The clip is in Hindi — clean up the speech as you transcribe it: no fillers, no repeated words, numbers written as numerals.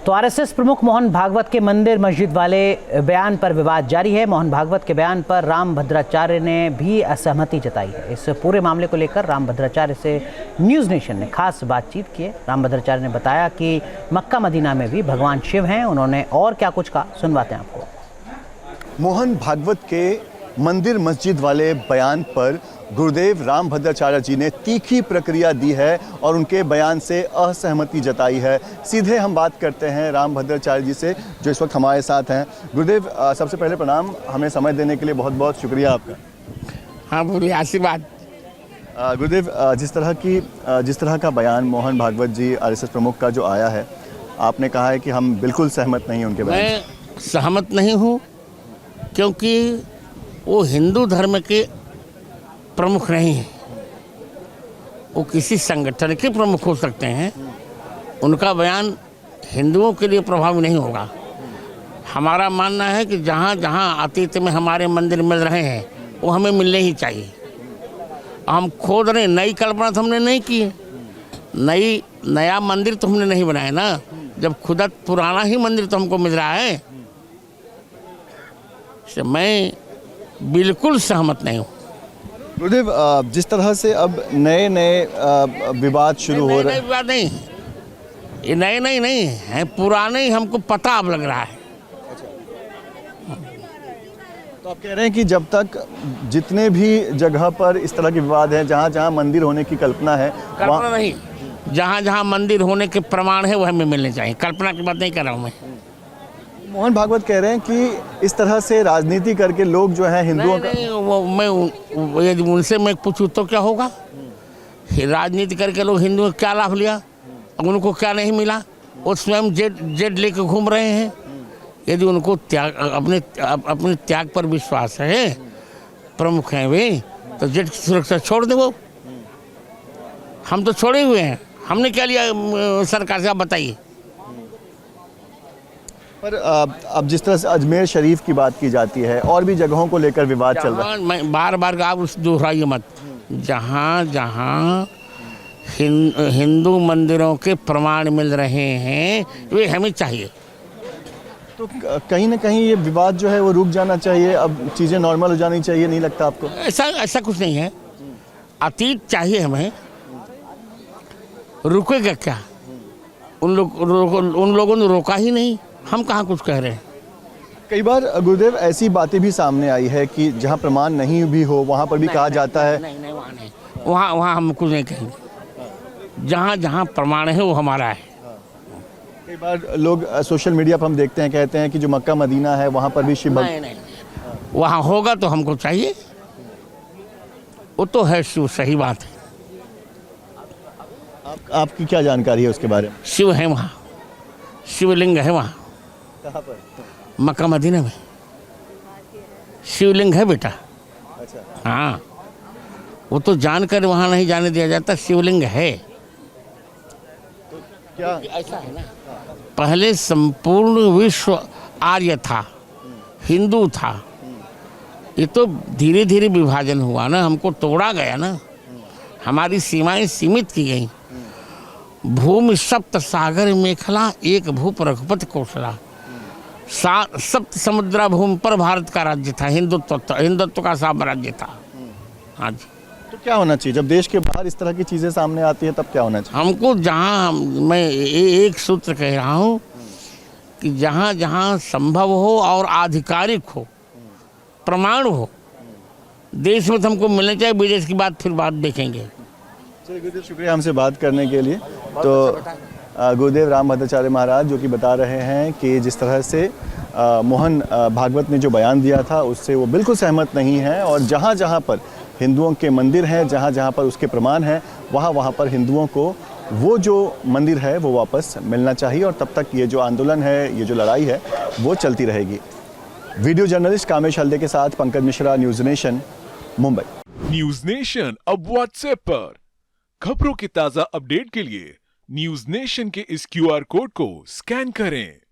तो आरएसएस प्रमुख मोहन भागवत के मंदिर मस्जिद वाले बयान पर विवाद जारी है। मोहन भागवत के बयान पर राम भद्राचार्य ने भी असहमति जताई है। इस पूरे मामले को लेकर राम भद्राचार्य से न्यूज़ नेशन ने खास बातचीत की है। राम भद्राचार्य ने बताया कि मक्का मदीना में भी भगवान शिव हैं। उन्होंने और क्या कुछ कहा, सुनवाते हैं आपको। मोहन भागवत के मंदिर मस्जिद वाले बयान पर गुरुदेव राम भद्राचार्य जी ने तीखी प्रक्रिया दी है और उनके बयान से असहमति जताई है। सीधे हम बात करते हैं राम भद्राचार्य जी से, जो इस वक्त हमारे साथ हैं। गुरुदेव, सबसे पहले प्रणाम, हमें समय देने के लिए बहुत बहुत शुक्रिया आपका। हाँ, बोलिए, आशीर्वाद। गुरुदेव, जिस तरह का बयान मोहन भागवत जी आरएसएस प्रमुख का जो आया है, आपने कहा है कि हम बिल्कुल सहमत नहीं हैं उनके बयान से। मैं सहमत नहीं हूँ, क्योंकि वो हिंदू धर्म के प्रमुख नहीं हैं। वो किसी संगठन के प्रमुख हो सकते हैं। उनका बयान हिंदुओं के लिए प्रभावी नहीं होगा। हमारा मानना है कि जहाँ जहाँ अतीत में हमारे मंदिर मिल रहे हैं वो हमें मिलने ही चाहिए। हम खोद रहे, नई कल्पना तो हमने नहीं की है, नया मंदिर तो हमने नहीं बनाया ना। जब खुदा पुराना ही मंदिर तो हमको मिल रहा है, इससे मैं बिल्कुल सहमत नहीं हूँ। गुरुदेव, जिस तरह से अब नए विवाद शुरू हो रहे हैं। विवाद नहीं, ये नए नहीं है, पुराने ही हमको पता अब लग रहा है। तो आप कह रहे हैं कि जब तक जितने भी जगह पर इस तरह के विवाद हैं, जहाँ जहाँ मंदिर होने की कल्पना है, कल्पना नहीं, जहाँ जहाँ मंदिर होने के प्रमाण है वह हमें मिलने चाहिए। कल्पना की बात नहीं कर रहा हूँ मैं। मोहन भागवत कह रहे हैं कि इस तरह से राजनीति करके लोग जो है हिंदुओं का यदि उनसे मैं पूछूँ तो क्या होगा? राजनीति करके लोग हिंदुओं का क्या लाभ लिया, उनको क्या नहीं मिला? वो स्वयं जेड लेके घूम रहे हैं। यदि उनको त्याग, अपने त्याग पर विश्वास है, प्रमुख हैं वे, तो जेड की सुरक्षा छोड़ दे। वो हम तो छोड़े हुए हैं, हमने क्या लिया सरकार से, आप बताइए। पर अब जिस तरह से अजमेर शरीफ की बात की जाती है और भी जगहों को लेकर विवाद चल रहा है। मैं बार आप उस दोहराइए मत। जहाँ जहाँ हिंदू मंदिरों के प्रमाण मिल रहे हैं वे हमें चाहिए। तो कहीं ना कहीं ये विवाद जो है वो रुक जाना चाहिए, अब चीज़ें नॉर्मल हो जानी चाहिए, नहीं लगता आपको? ऐसा कुछ नहीं है। अतीत चाहिए हमें, रुकेगा क्या? उन लोगों ने रोका ही नहीं, हम कहाँ कुछ कह रहे हैं। कई बार गुरुदेव ऐसी बातें भी सामने आई है कि जहाँ प्रमाण नहीं भी हो वहाँ पर भी कहा जाता है। नहीं, वहाँ हम कुछ नहीं कहेंगे। जहाँ जहाँ प्रमाण है वो हमारा है। कई बार लोग सोशल मीडिया पर हम देखते हैं, कहते हैं कि जो मक्का मदीना है वहाँ पर भी शिव नहीं, वहाँ होगा तो हमको चाहिए, वो तो है शिव, सही बात है। आपकी क्या जानकारी है उसके बारे में? शिव है वहाँ, शिवलिंग है वहाँ। कहाँ पर? मक्का मदीना में शिवलिंग है बेटा। अच्छा। हाँ, वो तो जानकर वहाँ नहीं जाने दिया जाता, शिवलिंग है। तो क्या ऐसा है ना, पहले संपूर्ण विश्व आर्य था, हिंदू था। ये तो धीरे धीरे विभाजन हुआ ना, हमको तोड़ा गया ना, हमारी सीमाएं सीमित की गई। भूमि सप्त सागर मेखला, एक भूप रघुपति कौशला। सप्त समुद्रा भूमि पर भारत का राज्य था, हिंदुत्व का साम्राज्य था। हाँ जी। तो क्या होना चाहिए जब देश के बाहर इस तरह की चीज़ें सामने आती है, तब क्या होना चाहिए? हमको जहाँ, मैं एक सूत्र कह रहा हूँ कि जहाँ जहाँ संभव हो और आधिकारिक हो, प्रमाण हो, देश में तो हमको मिलने चाहिए। विदेश की बात फिर बात देखेंगे। चलिए गुरुदेव, शुक्रिया हमसे बात करने के लिए। तो गुरुदेव राम भद्राचार्य महाराज जो कि बता रहे हैं कि जिस तरह से मोहन भागवत ने जो बयान दिया था उससे वो बिल्कुल सहमत नहीं है, और जहाँ जहाँ पर हिंदुओं के मंदिर हैं, जहाँ जहाँ पर उसके प्रमाण हैं, वहाँ पर हिंदुओं को वो जो मंदिर है वो वापस मिलना चाहिए, और तब तक ये जो आंदोलन है, ये जो लड़ाई है, वो चलती रहेगी। वीडियो जर्नलिस्ट कामेश हल्दे के साथ Pankaj Mishra, news nation, Mumbai. News nation अब व्हाट्सएप पर खबरों की ताज़ा अपडेट के लिए न्यूज़ नेशन के इस QR कोड को स्कैन करें।